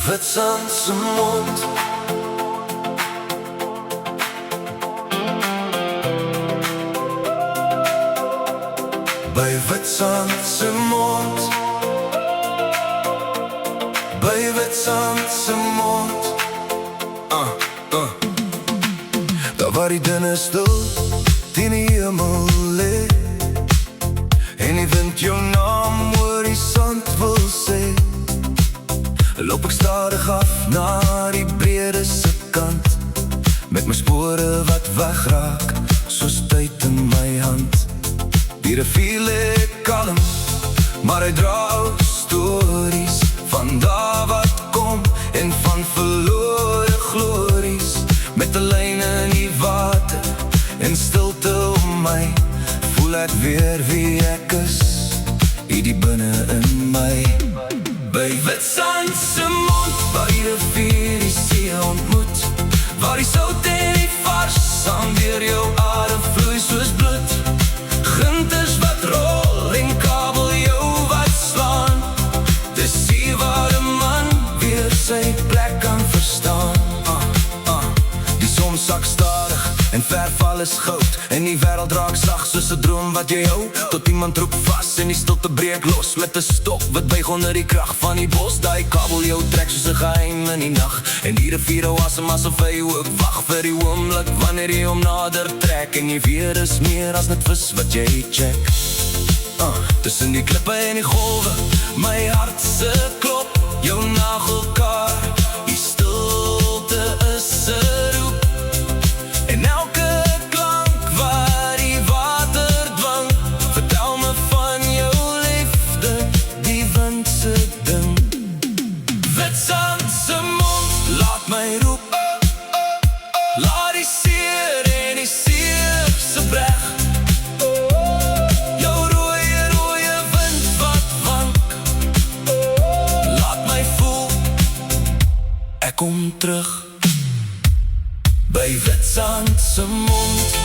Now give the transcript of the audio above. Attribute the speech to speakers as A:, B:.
A: Witstrand se mond. By Witstrand se mond. By Witstrand se mond. Daar waar die dunne stil teen die hemel lê, en die wind jou naam oor die sand wil sê, loop ek stadig af na die brede se kant, met my spore wat wegraak soos tyd in my hand. Die rivier lê kalm, maar hy dra ook stories van daar wat kom en van verlore glories, met 'n lyn in die water en stilte om my, voel ek weer wie ek is, die binne in my. By Witstrand se mond, waar die rivier die see ontmoet, waar die sout en die vars saam deur jou adem vloei soos bloed, ginters wat rol en kabeljou wat slaan, dis hier waar 'n man weer sy plek kan verstaan. Die son sak stadig en verf alles goud, en die wêreld raak sag soos 'n droom wat jy hou, tot iemand roep vas en die stilte breek los, met 'n stok wat buig onder die krag van die bos. Daai kabeljou trek soos 'n geheim in die nag, en die rivier hou asem asof hy ook wag vir die oomblik wanneer jy hom nader trek, en jy weet is meer as net vis wat jy check. Tussen die klippe en die golwe, my hart se klop, jou nagelkar, die stilte is 'n roep, en elke klank waar die water dwang, vertel me van jou liefde, die wind se ding. Witstrand se mond, laat my roep, laat die seer en die seer se breg, jou rooie wind wat wank, laat my voel, ek kom terug. By Witstrand se mond.